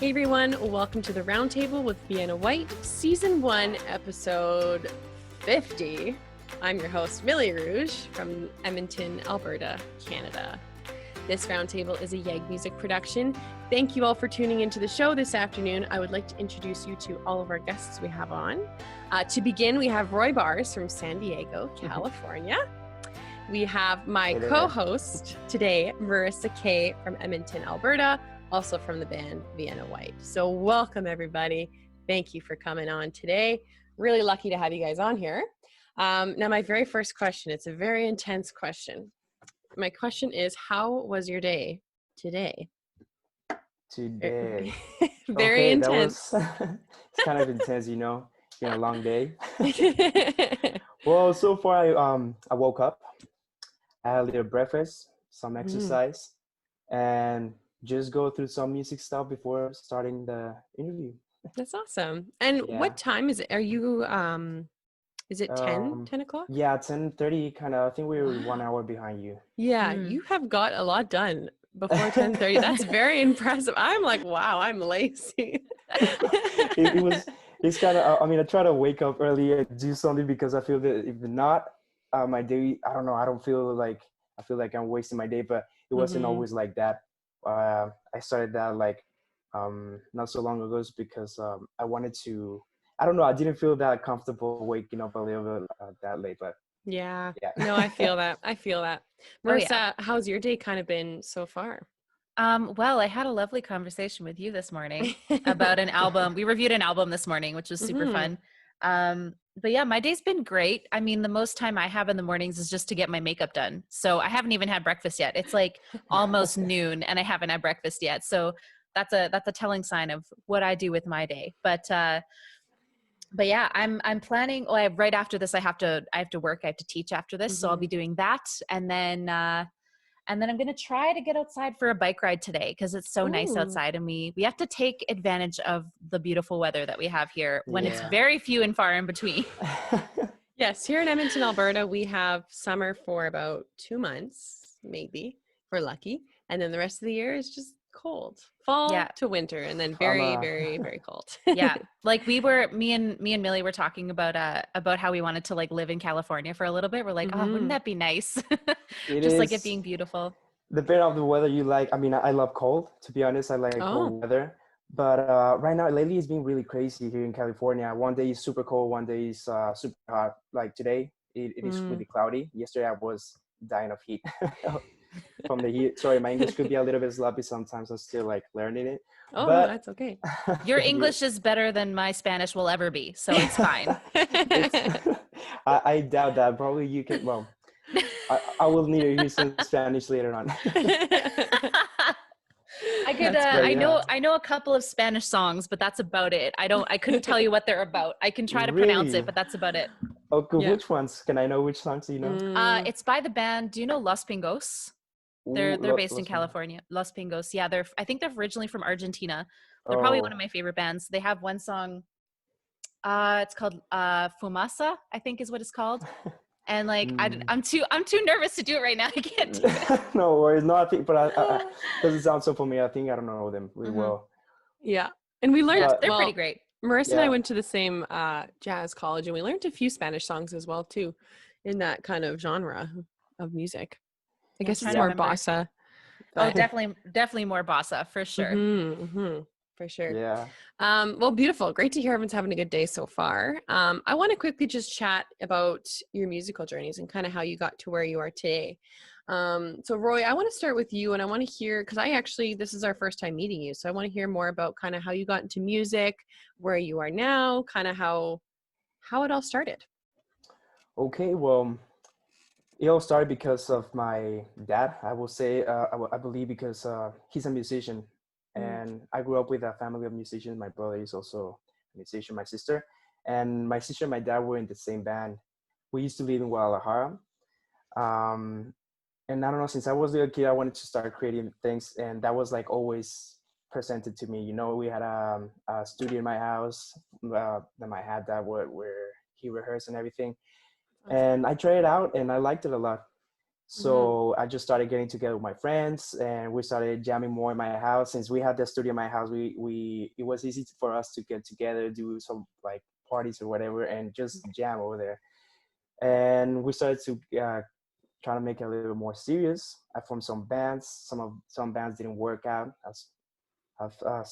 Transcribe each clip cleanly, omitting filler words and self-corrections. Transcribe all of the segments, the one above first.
Hey everyone, welcome to the Roundtable with Vienna Whyte, Season 1, Episode 50. I'm your host, Millie Rouge, from Edmonton, Alberta, Canada. This Roundtable is a YEG Music production. Thank you all for tuning into the show this afternoon. I would like to introduce you to all of our guests we have on. To begin, we have Roy Bars from San Diego, California. We have my co-host today, Marissa K. from Edmonton, Alberta, also from the band Vienna Whyte. So welcome everybody. Thank you for coming on today. Really lucky to have you guys on here. Now my very first question, it's a very intense question. My question is, how was your day today? Today. Very intense. That was, it's kind of intense, you know, been a long day. Well, so far I woke up, I had a little breakfast, some exercise, and just go through some music stuff before starting the interview. That's awesome. And what time is it? Are you, is it 10 o'clock? Yeah, 10:30 kind of, I think we were 1 hour behind you. Yeah, you have got a lot done before 10:30. That's very impressive. I'm like, wow, I'm lazy. It's kind of, I mean, I try to wake up early and do something because I feel that if not, my day, I don't know, I feel like I'm wasting my day, but it wasn't always like that. I started that like not so long ago because I wanted to, I don't know, I didn't feel that comfortable waking up a little bit that late, but yeah. No, I feel that. Marissa, how's your day kind of been so far? Well, I had a lovely conversation with you this morning about an album. We reviewed an album this morning, which was super fun. But yeah, my day's been great. I mean, the most time I have in the mornings is just to get my makeup done. So I haven't even had breakfast yet. It's like almost noon and I haven't had breakfast yet. So that's a telling sign of what I do with my day. But yeah, I'm planning, right after this, I have to work. I have to teach after this. So I'll be doing that. And then I'm going to try to get outside for a bike ride today because it's so nice outside. And we have to take advantage of the beautiful weather that we have here when it's very few and far in between. Yes, here in Edmonton, Alberta, we have summer for about 2 months, maybe, if we're lucky. And then the rest of the year is just cold. Fall to winter, and then very, very, very cold. Yeah. Like me and Millie were talking about how we wanted to like live in California for a little bit. We're like, oh, wouldn't that be nice? Just like it being beautiful. Depending on the weather you like. I mean, I love cold, to be honest. I like cold weather. But right now, lately, it's been really crazy here in California. One day is super cold, one day is super hot. Like today, it is really cloudy. Yesterday, I was dying of heat. From the heat. Sorry, my English could be a little bit sloppy sometimes. I'm still like learning it. Oh, but, no, that's okay. Your English is better than my Spanish will ever be, so it's fine. I doubt that. Probably you can. Well, I will need to use some Spanish later on. I could. I know a couple of Spanish songs, but that's about it. I couldn't tell you what they're about. I can try to pronounce it, but that's about it. Okay, which ones? Can I know which songs do you know? It's by the band. Do you know Los Pingos? They're based in California. Los Pingos. Yeah, I think they're originally from Argentina. They're probably one of my favorite bands. They have one song. It's called Fumasa, I think is what it's called. And like I'm too nervous to do it right now. I can't do it. No worries. No, I think, but I doesn't sound so familiar. I think I don't know them really well. Yeah, and we learned they're pretty great. Marissa and I went to the same jazz college, and we learned a few Spanish songs as well too, in that kind of genre of music. I guess it's more bossa. Oh, definitely more bossa for sure. For sure. Yeah. Well, beautiful. Great to hear everyone's having a good day so far. I want to quickly just chat about your musical journeys and kind of how you got to where you are today. So Roy, I want to start with you, and I want to hear, because this is our first time meeting you, so I want to hear more about kind of how you got into music, where you are now, kind of how it all started. Okay, well, it all started because of my dad. I will say, I believe because he's a musician. And I grew up with a family of musicians. My brother is also a musician, my sister. And my sister and my dad were in the same band. We used to live in Guadalajara. And I don't know, since I was a little kid, I wanted to start creating things. And that was like always presented to me. You know, we had a studio in my house that my dad where he rehearsed and everything. And I tried it out and I liked it a lot. So I just started getting together with my friends, and we started jamming more in my house. Since we had the studio in my house, we it was easy for us to get together, do some like parties or whatever, and just jam over there. And we started to try to make it a little more serious. I formed some bands. Some bands didn't work out. As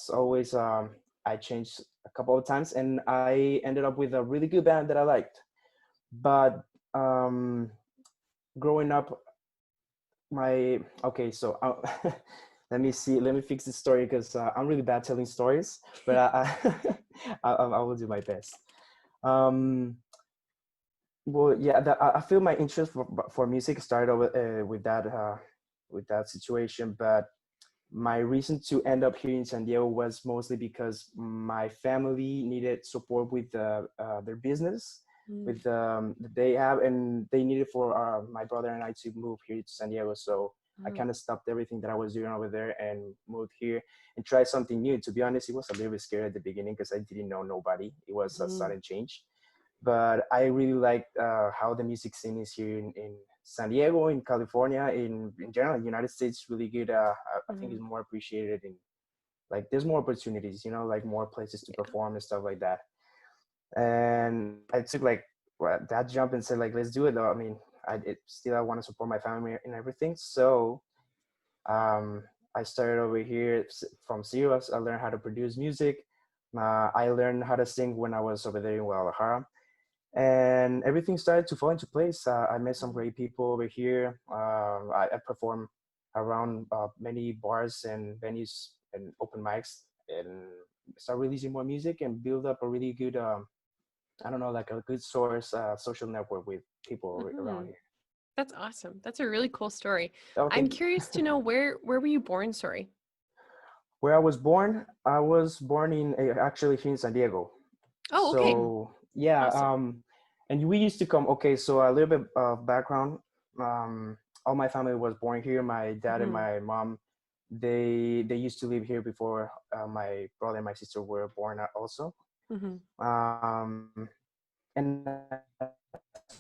always, I changed a couple of times, and I ended up with a really good band that I liked. But growing up, my okay, so let me fix this story because I'm really bad telling stories, but I will do my best. Um, well, yeah, I feel my interest for music started over, with that situation, but my reason to end up here in San Diego was mostly because my family needed support with their business, with that they have, and they needed for my brother and I to move here to San Diego. So I kind of stopped everything that I was doing over there and moved here and tried something new. To be honest, it was a little bit scary at the beginning because I didn't know nobody. It was a sudden change, but I really liked how the music scene is here in San Diego, in California, in general, the United States, really good. I think it's more appreciated, and like there's more opportunities, like more places to perform and stuff like that. And I took like that jump and said like, let's do it though. I mean, I want to support my family and everything. So I started over here from zero. I learned how to produce music. I learned how to sing when I was over there in Guadalajara, and everything started to fall into place. I met some great people over here. I performed around many bars and venues and open mics, and start releasing more music and build up a really good, I don't know, like a good source, social network with people around here. That's awesome. That's a really cool story. Oh, I'm thank you. curious to know where were you born? Sorry. Where I was born in actually here in San Diego. Oh, okay. So yeah, Awesome. and we used to come. Okay, so a little bit of background. All my family was born here. My dad and my mom, they used to live here before my brother and my sister were born also. And as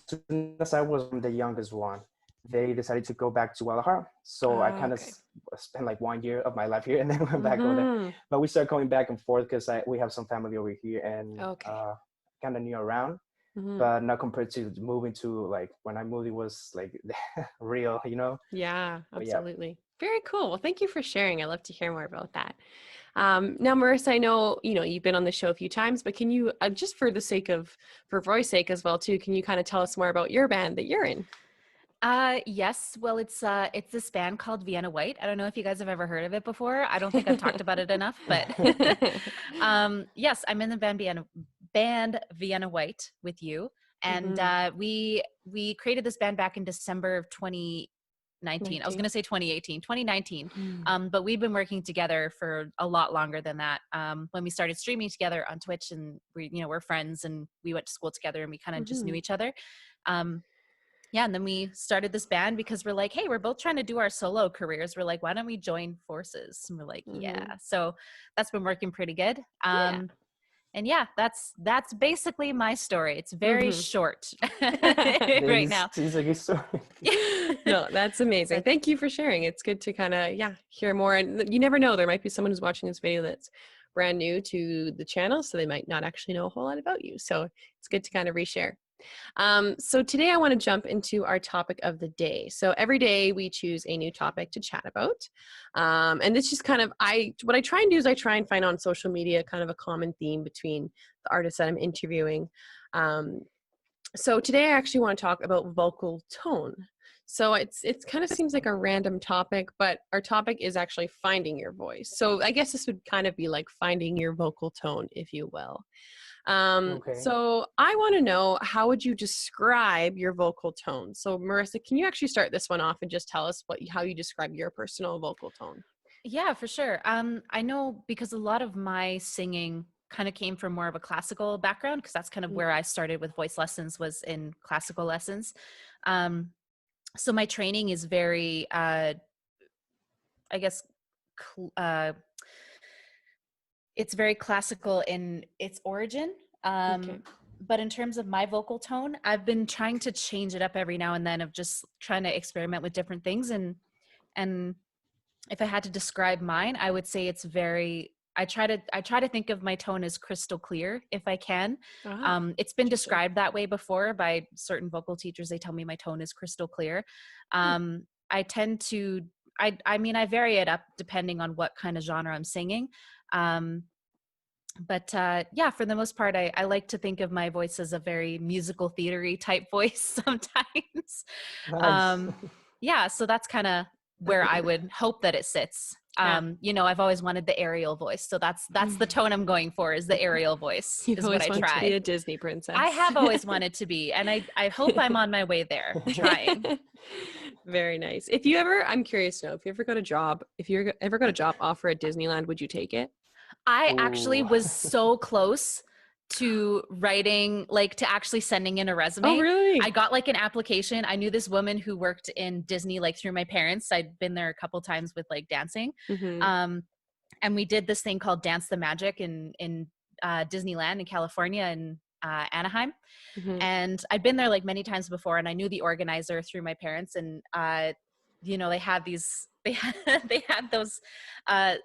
soon as I was the youngest one, they decided to go back to Guadalajara. So I kind of Okay. spent like 1 year of my life here and then went back over there. But we started coming back and forth because we have some family over here and Okay. kind of knew around. But not compared to moving to like when I moved, it was like real. Yeah, But yeah. absolutely. Very cool. Well, thank you for sharing. I love to hear more about that. Now, Marissa, I know, you've been on the show a few times, but can you, just for Roy's sake as well, too, can you kind of tell us more about your band that you're in? Yes. Well, it's this band called Vienna Whyte. I don't know if you guys have ever heard of it before. I don't think I've talked about it enough, but yes, I'm in the band Vienna Whyte with you. And we created this band back in December of 2019. I was going to say 2019. But we've been working together for a lot longer than that. When we started streaming together on Twitch, and we're friends, and we went to school together, and we kind of just knew each other. Yeah, and then we started this band because we're like, hey, we're both trying to do our solo careers. We're like, why don't we join forces? And we're like, yeah. So that's been working pretty good. And yeah, that's basically my story. It's very short right now. It's a good story. No, that's amazing. Thank you for sharing. It's good to kind of, hear more. And you never know, there might be someone who's watching this video that's brand new to the channel, so they might not actually know a whole lot about you. So it's good to kind of reshare. So today I want to jump into our topic of the day. So every day we choose a new topic to chat about. And this just kind of, what I try and do is I try and find on social media kind of a common theme between the artists that I'm interviewing. So today I actually want to talk about vocal tone. So it's kind of seems like a random topic, but our topic is actually finding your voice. So I guess this would kind of be like finding your vocal tone, if you will. Okay. So I want to know, how would you describe your vocal tone? So Marissa, can you actually start this one off and just tell us how you describe your personal vocal tone? Yeah, for sure. I know because a lot of my singing kind of came from more of a classical background, because that's kind of where I started with voice lessons, was in classical lessons. So my training is very, I guess, it's very classical in its origin. Okay. But in terms of my vocal tone, I've been trying to change it up every now and then of just trying to experiment with different things. And if I had to describe mine, I would say it's very, I try to think of my tone as crystal clear if I can. It's been described that way before by certain vocal teachers. They tell me my tone is crystal clear. I tend to, I mean, I vary it up depending on what kind of genre I'm singing. But yeah, for the most part, I like to think of my voice as a very musical theater-y type voice sometimes. Nice. Yeah, so that's kind of where I would hope that it sits. You know, I've always wanted the Ariel voice, so that's the tone I'm going for, is the Ariel voice. You've is always what I wanted try. to be a Disney princess. I have always wanted to be, and I hope I'm on my way there, trying. Very nice. If you ever, I'm curious to know, if you ever got a job, if you ever got a job offer at Disneyland, would you take it? I actually Ooh. was so close to writing, like to actually sending in a resume. Oh, really? I got like an application. I knew this woman who worked in Disney, like through my parents. I'd been there a couple times with like dancing. And we did this thing called Dance the Magic in Disneyland in California and Anaheim. And I'd been there like many times before, and I knew the organizer through my parents. And you know, they had these, they had those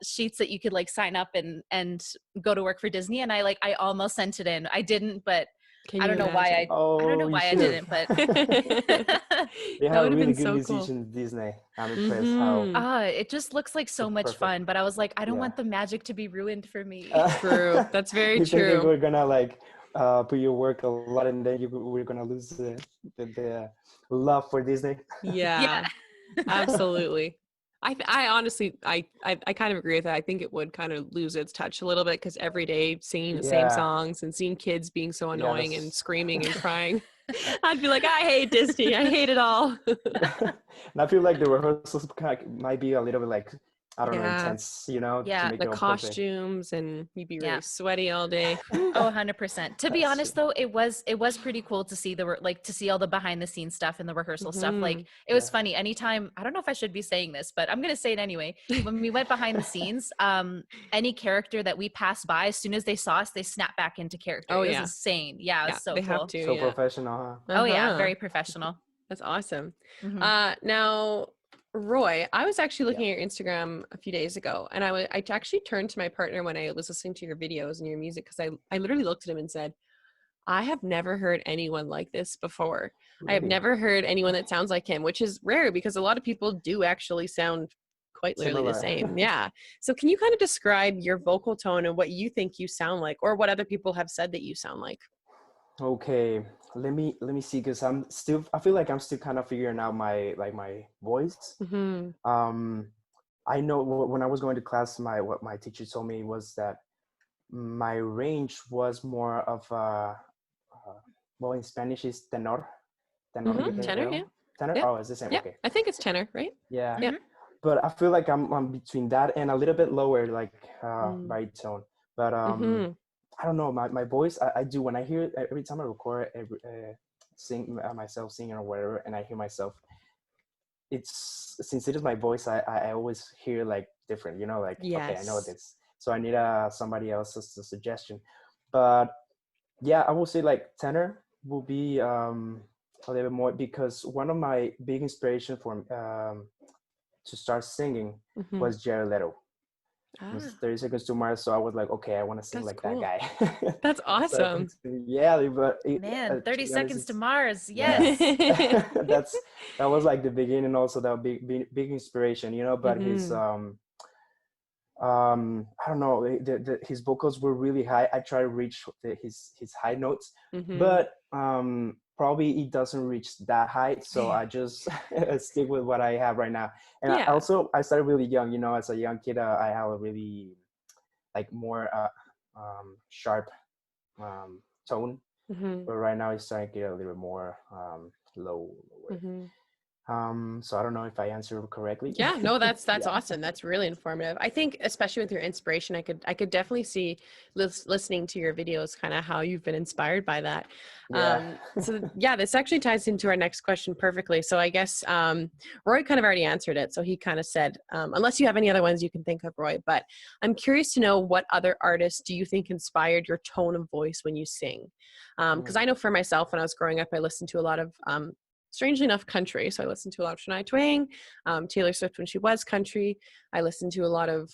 sheets that you could like sign up and go to work for Disney. And I almost sent it in. I didn't, but I don't know why I don't know why I didn't, but They have a really good musician, Disney. I'm impressed how it just looks like so much perfect. fun. But I was like, I don't want the magic to be ruined for me. True. That's very you true. think they were gonna like put your work a lot, and then we're gonna lose the love for Disney. Yeah. Absolutely. I honestly, I kind of agree with that. I think it would kind of lose its touch a little bit, because every day singing the same songs and seeing kids being so annoying and screaming and crying, I'd be like, I hate Disney. I hate it all. And I feel like the rehearsals might be a little bit like, I don't know, intense, you know, to make the it all costumes, and you'd be really sweaty all day. Oh, 100%. To be honest though, it was pretty cool to see to see all the behind the scenes stuff and the rehearsal stuff. Like it was funny. Anytime, I don't know if I should be saying this, but I'm going to say it anyway. When we went behind the scenes, any character that we passed by, as soon as they saw us, they snapped back into character. It was insane. Yeah, it was so they cool. Have to, so professional, huh? Oh yeah, very professional. That's awesome. Now, Roy, I was actually looking at your Instagram a few days ago, and I actually turned to my partner when I was listening to your videos and your music, because I literally looked at him and said, I have never heard anyone like this before. Really? I have never heard anyone that sounds like him, which is rare, because a lot of people do actually sound quite literally the same. Yeah. So can you kind of describe your vocal tone and what you think you sound like, or what other people have said that you sound like? Okay, let me see, because I feel like I'm still kind of figuring out my voice. I know when I was going to class, what my teacher told me was that my range was more of well, in Spanish is tenor. Tenor, yeah. Tenor. Yep. Oh, it's the same. Yep. Okay. I think it's tenor, right? Yeah. Yep. But I feel like I'm between that and a little bit lower, like baritone. But I don't know, my voice, I do, when I hear, every time I record, sing myself singing or whatever, and I hear myself, since it is my voice, I always hear like different, you know, like, okay, I know this. So I need somebody else's suggestion. But yeah, I will say like tenor will be a little bit more, because one of my big inspiration for to start singing was Jared Leto. 30 Seconds to Mars, so I was like, okay, I want to sing like that guy. That's awesome. But 30 Seconds to Mars, yes. that was like the beginning, also that big inspiration, you know. But his I don't know, his vocals were really high. I try to reach his high notes, but probably it doesn't reach that high, so I just stick with what I have right now. And I started really young, you know. As a young kid, I have a really like more sharp tone, but right now it's starting to get a little more lower. So I don't know if I answered correctly. Yeah, no, that's Yeah. awesome. That's really informative. I think especially with your inspiration, I could definitely see listening to your videos kind of how you've been inspired by that. Yeah. So yeah, this actually ties into our next question perfectly. So I guess Roy kind of already answered it. So he kind of said, unless you have any other ones you can think of, Roy, but I'm curious to know what other artists do you think inspired your tone of voice when you sing? Because Mm, I know for myself, when I was growing up, I listened to a lot of strangely enough country. So I listened to a lot of Shania Twain, Taylor Swift when she was country. I listened to a lot of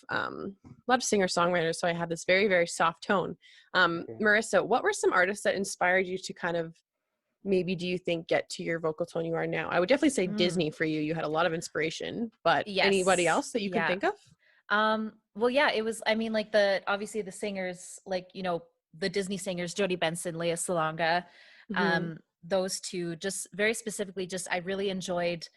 singer songwriters. So I have this very, very soft tone. okay. Marissa, what were some artists that inspired you to kind of maybe do you think get to your vocal tone you are now? I would definitely say Mm, Disney for you. You had a lot of inspiration, but anybody yes. else that you can Yeah. think of? Well, yeah, it was, I mean, like obviously the singers, like, the Disney singers, Jodie Benson, Lea Salonga, Mm-hmm. um, those two, just very specifically, just, I really enjoyed,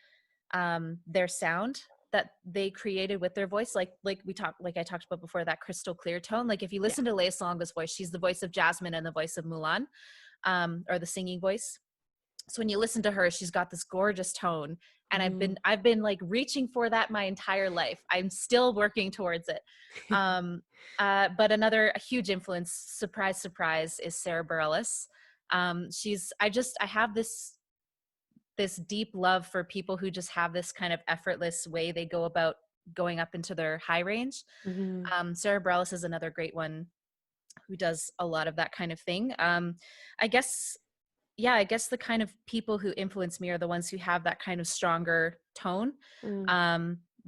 their sound that they created with their voice. Like I talked about before, that crystal clear tone. Like if you Yeah. listen to Lea Salonga's voice, she's the voice of Jasmine and the voice of Mulan, or the singing voice. So when you listen to her, she's got this gorgeous tone, and Mm-hmm. I've been like reaching for that my entire life. I'm still working towards it. um but another a huge influence, surprise surprise, is Sara Bareilles. I have this deep love for people who just have this kind of effortless way they go about going up into their high range. Mm-hmm. Sara Bareilles is another great one who does a lot of that kind of thing. I guess yeah, I guess the kind of people who influence me are the ones who have that kind of stronger tone.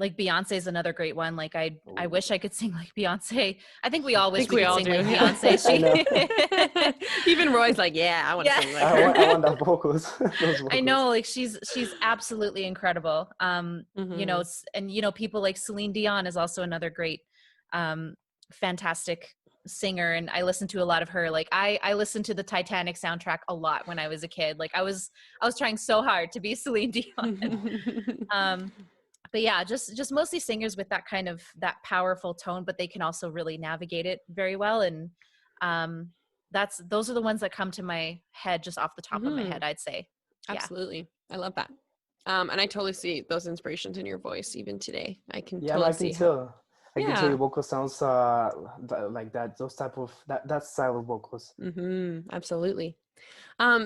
Like Beyonce is another great one. Like I Oh. wish I could sing like Beyonce. I think we all I wish think we we could all sing do. like Yeah. Beyonce. I know. Even Roy's like, yeah, I want to Yeah. sing like her. I want that vocals, those I vocals. know, like she's absolutely incredible. Mm-hmm. And people like Celine Dion is also another great, um, fantastic singer, and I listen to a lot of her. Like I listened to the Titanic soundtrack a lot when I was a kid. Like I was trying so hard to be Celine Dion. Um, but yeah, just mostly singers with that kind of that powerful tone, but they can also really navigate it very well. And um, those are the ones that come to my head just off the top of my Mm-hmm. head, I'd say. Yeah. Absolutely. I love that. And I totally see those inspirations in your voice even today. I can Yeah, no, totally I can see how. tell. I can tell Yeah. your vocal sounds like that. Those type of that style of vocals. Mm-hmm. Absolutely.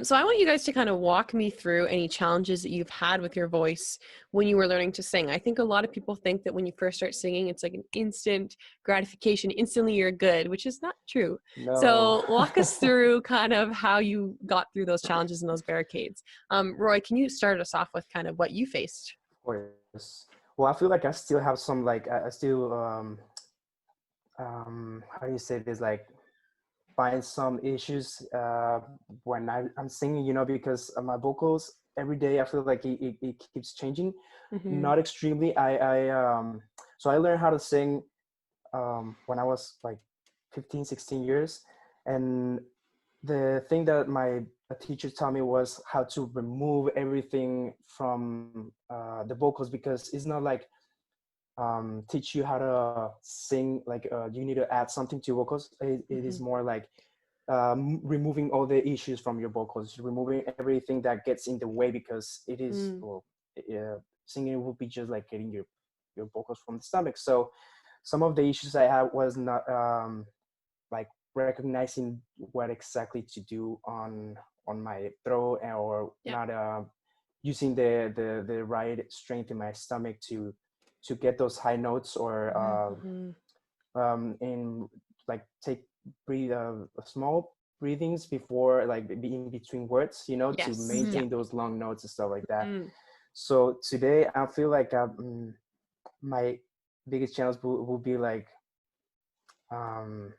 So I want you guys to kind of walk me through any challenges that you've had with your voice when you were learning to sing. I think a lot of people think that when you first start singing, it's like an instant gratification, instantly you're good, which is not true. No. So walk us through kind of how you got through those challenges and those barricades. Roy, can you start us off with kind of what you faced? Of course. Well, I feel like I still have some like I still how do you say this, like find some issues when I'm singing, because my vocals every day I feel like it keeps changing. Mm-hmm. Not extremely. So I learned how to sing when I was like 15, 16 years. And the thing that my teacher taught me was how to remove everything from the vocals, because it's not like teach you how to sing like you need to add something to your vocals. It Mm-hmm. is more like removing all the issues from your vocals, removing everything that gets in the way, because it is, Mm. well, singing will be just like getting your vocals from the stomach. So some of the issues I had was not like recognizing what exactly to do on my throat, or Yeah. not using the right strength in my stomach to get those high notes, or Mm-hmm. in like breathe small breathings before, like in between words, to Yes. Mhm. Yeah. maintain those long notes and stuff like that. Mm. So today I feel like my biggest challenge will be like um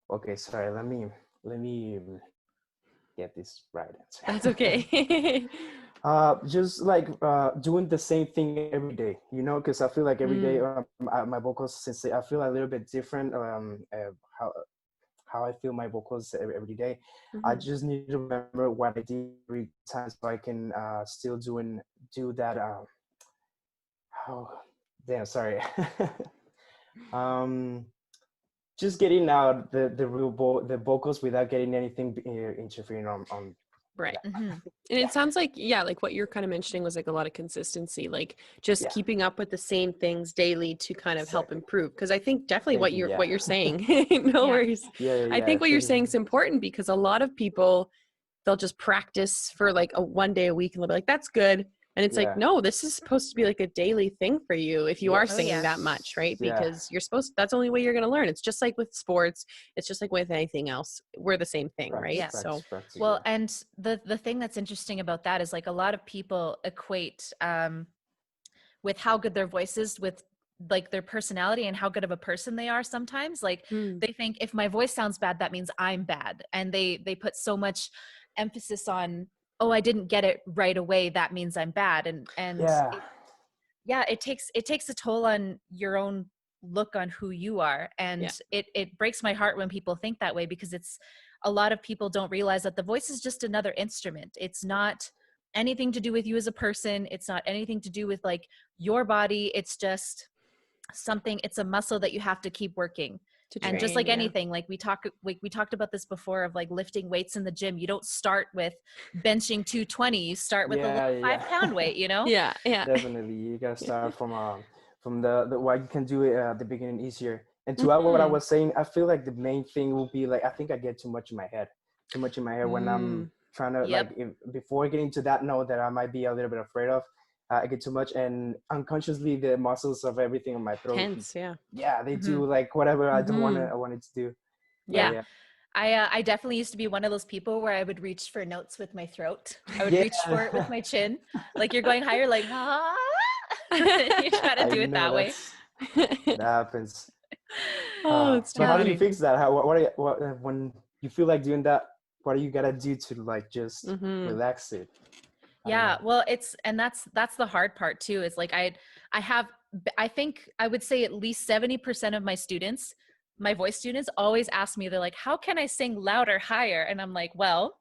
okay, sorry, let me get this right That's answer. okay. Just like doing the same thing every day, because I feel like every day Mm. my vocals, since I feel a little bit different, how I feel my vocals every day. I Mm-hmm. just need to remember what I did every time, so I can still do that. Oh, damn, sorry. um, just getting out the vocals without getting anything interfering on Right. Mhm. And it sounds like, yeah, like what you're kind of mentioning was like a lot of consistency, like just Yeah. keeping up with the same things daily to kind of help Exactly. improve. Because I think definitely Thank you. Yeah. what you're saying, no Yeah. worries. Yeah. I Yeah. think what you're Thank saying you. is important because a lot of people, they'll just practice for like a one day a week and they'll be like, that's good. And it's like, Yeah. no, this is supposed to be like a daily thing for you if you are Oh, singing yeah. that much, right? Yeah. Because you're supposed, that's the only way you're going to learn. It's just like with sports. It's just like with anything else. We're the same thing, Practice. right? Yeah. Practice. So, Practice. Well, Yeah. and the thing that's interesting about that is like a lot of people equate with how good their voice is with like their personality and how good of a person they are sometimes. Like mm, they think if my voice sounds bad, that means I'm bad. And they put so much emphasis on, oh, I didn't get it right away, that means I'm bad. And Yeah. it takes a toll on your own look on who you are. Yeah. And it breaks my heart when people think that way, because it's a lot of people don't realize that the voice is just another instrument. It's not anything to do with you as a person. It's not anything to do with like your body. It's just something, it's a muscle that you have to keep working. to And train, just like yeah. anything, like we talked about this before, of like lifting weights in the gym, you don't start with benching 220, you start with a Yeah. little Yeah. 5-pound weight, you know? Yeah, yeah. Definitely, you gotta start from the what you can do it at the beginning easier. And to add what I Mhm. was saying, I feel like the main thing will be like I think I get too much in my head, when I'm trying to Yep. before getting to that note that I might be a little bit afraid of. I get too much, and unconsciously the muscles of everything on my throat, Tense, yeah. yeah, they Mhm. do like whatever I don't want Mhm. to I want it to do. Yeah. Yeah, I definitely used to be one of those people where I would reach for notes with my throat. I would yeah, reach for it with my chin. Like you're going higher, like, ah. You try to I do it know that way. that happens. Oh, it's too But how do you funny. fix that? When you feel like doing that? What do you gotta do to like just Mhm. relax it? I don't Yeah, know. well, that's the hard part too, is like I think I would say at least 70% of my students, my voice students, always ask me, they're like, how can I sing louder, higher? And I'm like, well,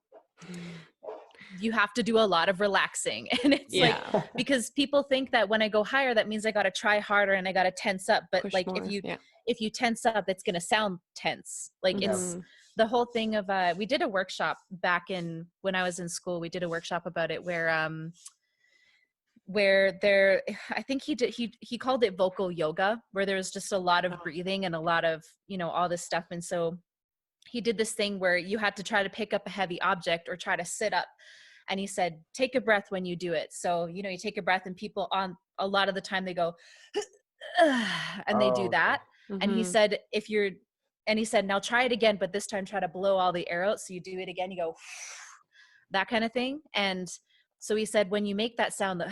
you have to do a lot of relaxing. And it's like, Yeah. because people think that when I go higher, that means I got to try harder and I got to tense up. But Push like more. Yeah. if you tense up, it's going to sound tense. Like Yeah. it's the whole thing of, we did a workshop back in, when I was in school, we did a workshop about it where there, I think he called it vocal yoga, where there was just a lot of breathing and a lot of, all this stuff. And so he did this thing where you had to try to pick up a heavy object or try to sit up. And he said, take a breath when you do it. So, you take a breath, and people on a lot of the time they go, and they do Oh, okay. that. And he said, now try it again, but this time try to blow all the air out. So you do it again, you go, that kind of thing. And so he said, when you make that sound,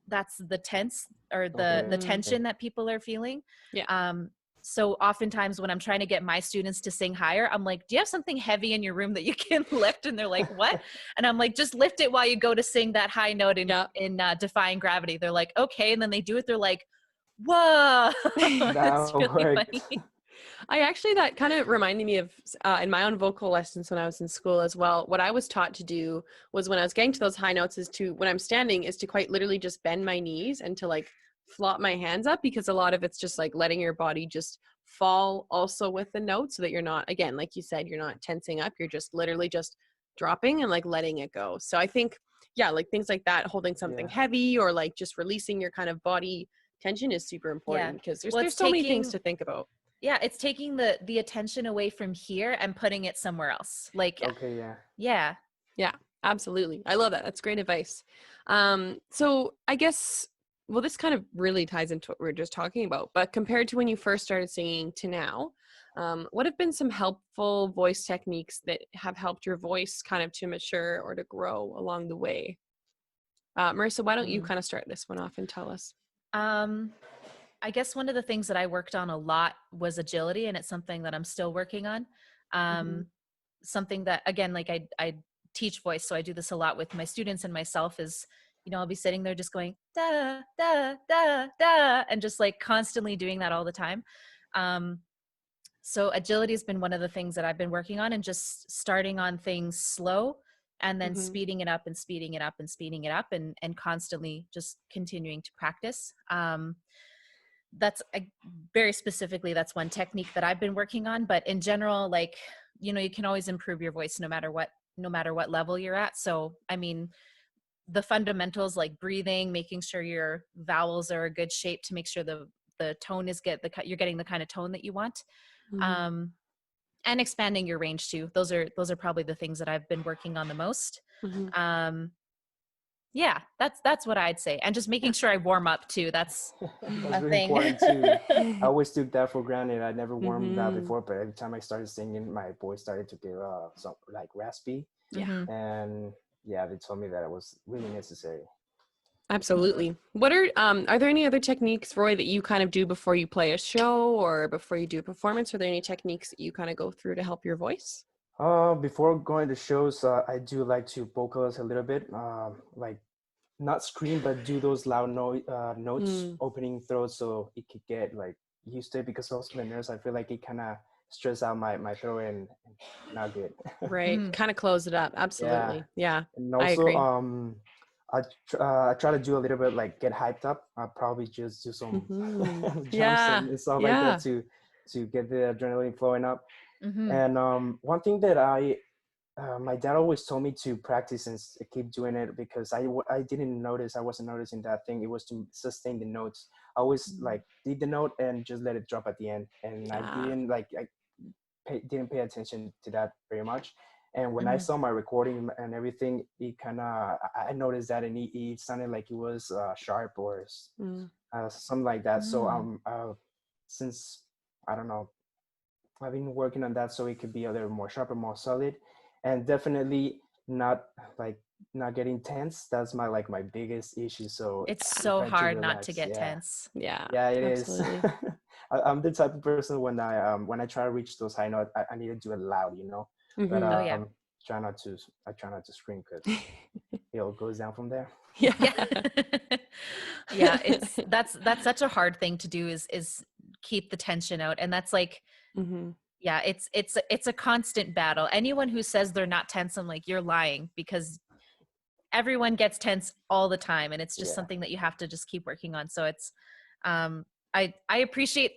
that's the tense, or the Okay. tension that people are feeling. Yeah. So oftentimes when I'm trying to get my students to sing higher, I'm like, do you have something heavy in your room that you can lift? And they're like, what? And I'm like, just lift it while you go to sing that high note in Defying Gravity. They're like, okay. And then they do it. They're like, whoa, that's That really worked. funny. I actually, that kind of reminded me of in my own vocal lessons when I was in school as well. What I was taught to do was, when I was getting to those high notes, when I'm standing, is to quite literally just bend my knees and to like flop my hands up, because a lot of it's just like letting your body just fall also with the note, so that you're not, again, like you said, you're not tensing up, you're just literally just dropping and like letting it go. So I think, yeah, like things like that, holding something Yeah. heavy or like just releasing your kind of body tension is super important, because Well, there's so many things to think about. Yeah, it's taking the attention away from here and putting it somewhere else. Like, Okay. Yeah. yeah. Yeah, absolutely. I love that. That's great advice. So I guess, well, this kind of really ties into what we were just talking about, but compared to when you first started singing to now, what have been some helpful voice techniques that have helped your voice kind of to mature or to grow along the way? Marissa, why don't you kind of start this one off and tell us? I guess one of the things that I worked on a lot was agility, and it's something that I'm still working on. Something that, again, like I teach voice, so I do this a lot with my students and myself, is, I'll be sitting there just going, da, da, da, da, and just like constantly doing that all the time. So agility has been one of the things that I've been working on, and just starting on things slow and then speeding it up and speeding it up and speeding it up, and constantly just continuing to practice. That's very specifically, that's one technique that I've been working on. But in general, like, you can always improve your voice no matter what no matter what level you're at. So, I mean, the fundamentals like breathing, making sure your vowels are a good shape to make sure the tone is you're getting the kind of tone that you want. And expanding your range too. Those are probably the things that I've been working on the most. Yeah, that's what I'd say. And just making sure I warm up too. That's That's a really thing. important too. I always took that for granted. I never warmed up before, but every time I started singing, my voice started to get some like raspy. Yeah. And yeah, they told me that it was really necessary. Absolutely. What are there any other techniques, Roy, that you kind of do before you play a show or before you do a performance? Are there any techniques that you kind of go through to help your voice? Before going to shows, I do like to vocalize a little bit, like not scream, but do those loud notes, opening throat, so it could get like used to it, because also the nerves, I feel like it kind of stress out my throat and not good. Right. Kind of close it up. Absolutely. Yeah. And I also, agree. I try to do a little bit like get hyped up. I'll probably just do some jumps Yeah. and stuff like that to get the adrenaline flowing up. And one thing that my dad always told me to practice and keep doing it, because I wasn't noticing that thing. It was to sustain the notes. I always like did the note and just let it drop at the end, and I didn't didn't pay attention to that very much. And when I saw my recording and everything, it kind of, I noticed that, and it sounded like it was sharp or something like that. So since, I don't know, I've been working on that so it could be a little more sharper, more solid, and definitely not getting tense. That's my biggest issue. So It's I so try to hard not to relax. get tense. Yeah. Yeah, it absolutely. is. I'm the type of person when I try to reach those high notes, I need to do it loud, But Oh yeah. I try not to scream, because it all goes down from there. Yeah. Yeah, that's such a hard thing to do, is keep the tension out. And that's like, yeah, it's a constant battle. Anyone who says they're not tense, I'm like, you're lying, because everyone gets tense all the time, and it's just something that you have to just keep working on. So it's I appreciate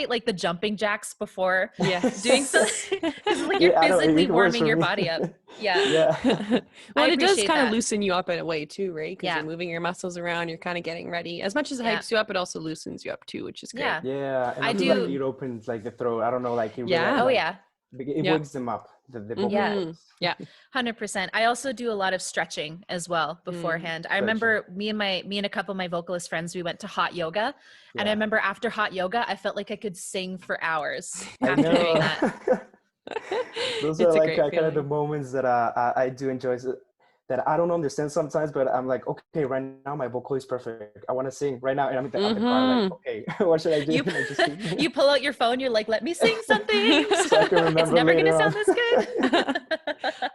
like the jumping jacks before doing something, because like you're physically warming your body up. Well, it does kind of that. loosen you up in a way too, right? Because you're Yeah. moving your muscles around, you're kind of getting ready. As much as it hypes you up, it also loosens you up too, which is great. Yeah. And I feel like it opens like the throat. I don't know, like it wakes them up. The vocal cords. Yeah. 100%. I also do a lot of stretching as well beforehand. I remember me and a couple of my vocalist friends, we went to hot yoga, and I remember after hot yoga, I felt like I could sing for hours after doing that. Those are like kind of the moments that I do enjoy, that I don't understand sometimes, but I'm like, okay, right now my vocal is perfect. I want to sing right now, and I'm at the car, like, okay, what should I do? You pull out your phone, you're like, let me sing something. So I can remember it's never going to sound this good.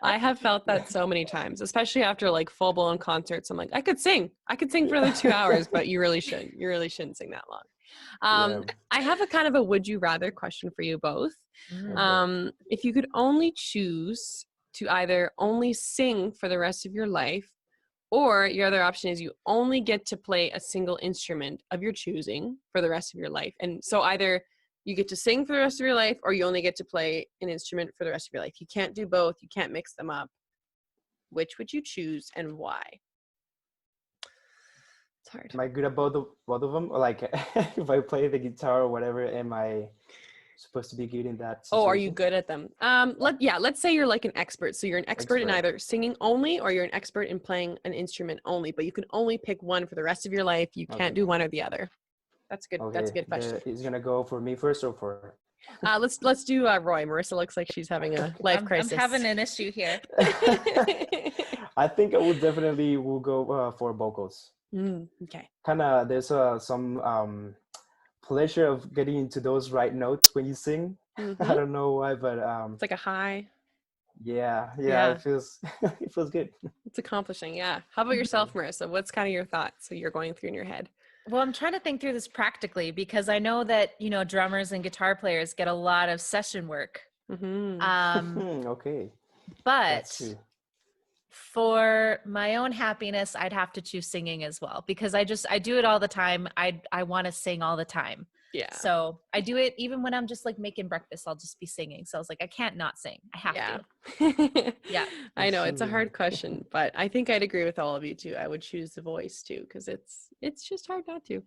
I have felt that so many times, especially after like full-blown concerts. I'm like, I could sing for another 2 hours, but you really shouldn't sing that long. I have a kind of a would you rather question for you both. If you could only choose to either only sing for the rest of your life, or your other option is you only get to play a single instrument of your choosing for the rest of your life. And so either you get to sing for the rest of your life, or you only get to play an instrument for the rest of your life. You can't do both. You can't mix them up. Which would you choose and why? It's hard. Am I good at both of them? Or like, if I play the guitar or whatever, am I supposed to be good in that situation? Oh, are you good at them? Let's say you're like an expert. So you're an expert in either singing only, or you're an expert in playing an instrument only, but you can only pick one for the rest of your life. You can't do one or the other. That's good. That's a good question. Is gonna go for me first or for? Let's do Roy. Marissa looks like she's having a life crisis. I'm having an issue here. I think I would definitely go for vocals. Okay. Kind of, there's some pleasure of getting into those right notes when you sing. I don't know why, but it's like a high. Yeah. It feels good. It's accomplishing. Yeah. How about yourself, Marissa? What's kind of your thoughts? So you're going through in your head. Well, I'm trying to think through this practically, because I know that, drummers and guitar players get a lot of session work. Okay. But for my own happiness, I'd have to choose singing as well, because I do it all the time. I want to sing all the time. Yeah. So I do it even when I'm just like making breakfast, I'll just be singing. So I was like, I can't not sing. I have to. Yeah. I know it's a hard question, but I think I'd agree with all of you too. I would choose the voice too, because it's just hard not to.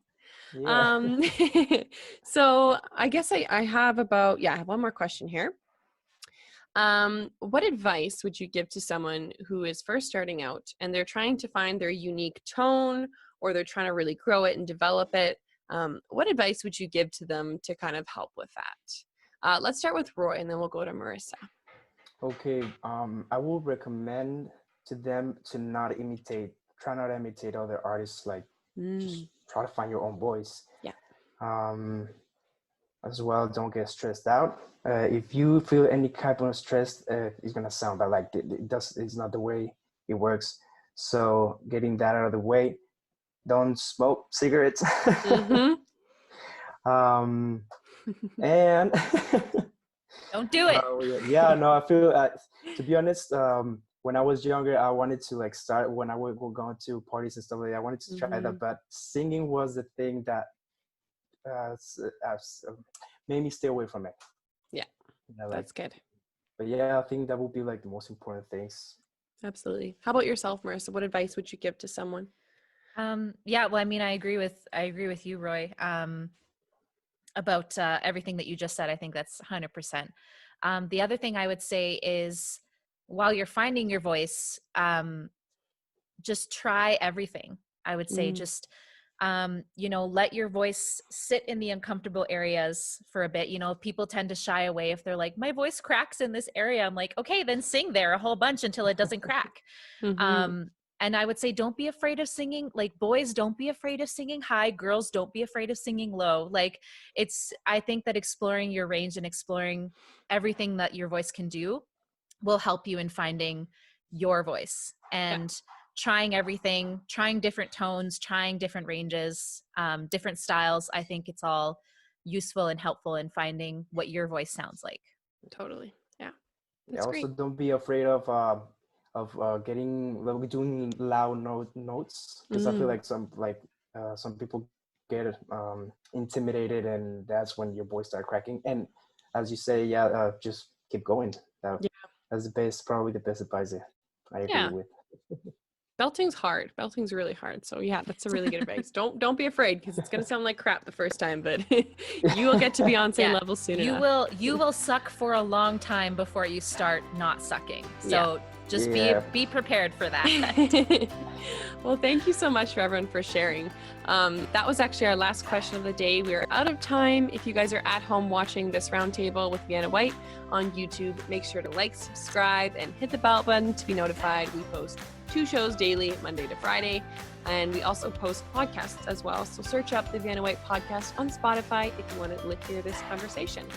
Yeah. So I guess I have I have one more question here. What advice would you give to someone who is first starting out and they're trying to find their unique tone, or they're trying to really grow it and develop it? What advice would you give to them to kind of help with that? Let's start with Roy, and then we'll go to Marissa. Okay. I will recommend to them to try not to imitate other artists. Like, just try to find your own voice. Yeah. As well, don't get stressed out. If you feel any kind of stress, it's gonna sound bad. Like it's not the way it works. So getting that out of the way, don't smoke cigarettes. And Don't do it. yeah, no, I feel to be honest, when I was younger, I wanted to like start when I would go going to parties and stuff like that. I wanted to try that, but singing was the thing that made me stay away from it. Yeah, that's good. But yeah, I think that would be like the most important things. Absolutely. How about yourself, Marissa? What advice would you give to someone? Yeah, well, I mean, I agree with you, Roy, about everything that you just said. I think that's 100%. The other thing I would say is, while you're finding your voice, just try everything. I would say just, let your voice sit in the uncomfortable areas for a bit. People tend to shy away if they're like, my voice cracks in this area. I'm like, okay, then sing there a whole bunch until it doesn't crack. And I would say, don't be afraid of singing. Like, boys, don't be afraid of singing high. Girls, don't be afraid of singing low. Like, I think that exploring your range and exploring everything that your voice can do will help you in finding your voice and trying everything, trying different tones, trying different ranges, different styles. I think it's all useful and helpful in finding what your voice sounds like. Totally. Yeah. That's also great. Don't be afraid of doing loud notes, because I feel like some people get intimidated, and that's when your voice starts cracking. And as you say, just keep going. That's probably the best advice I agree with. Belting's hard. Belting's really hard. So yeah, that's a really good advice. Don't be afraid, because it's gonna sound like crap the first time, but you will get to Beyonce level soon enough. You will suck for a long time before you start not sucking. So just be prepared for that. Well, thank you so much for everyone for sharing. That was actually our last question of the day. We are out of time. If you guys are at home watching this roundtable with Vienna Whyte on YouTube, make sure to like, subscribe, and hit the bell button to be notified. We post 2 shows daily, Monday to Friday, and we also post podcasts as well. So search up the Vienna Whyte podcast on Spotify if you want to hear this conversation.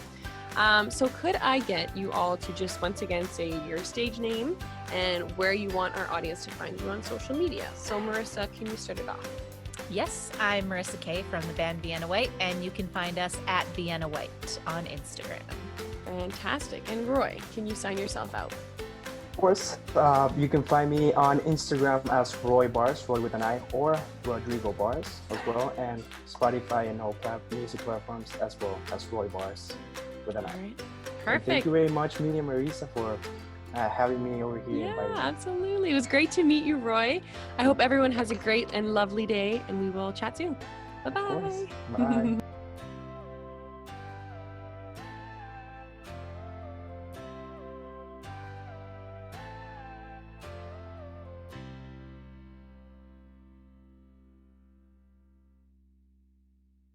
So could I get you all to just once again say your stage name and where you want our audience to find you on social media? So Marissa, can you start it off? Yes, I'm Marissa Kay from the band Vienna Whyte, and you can find us at Vienna Whyte on Instagram. Fantastic. And Roy, can you sign yourself out? Of course, you can find me on Instagram as Roy Bars, Roy with an I, or Rodrigo Bars as well, and Spotify and all music platforms as well as Roy Bars with an I. Right. Perfect. And thank you very much, Millie and Marissa, for having me over here. Yeah, absolutely. It was great to meet you, Roy. I hope everyone has a great and lovely day, and we will chat soon. Bye-bye. Bye.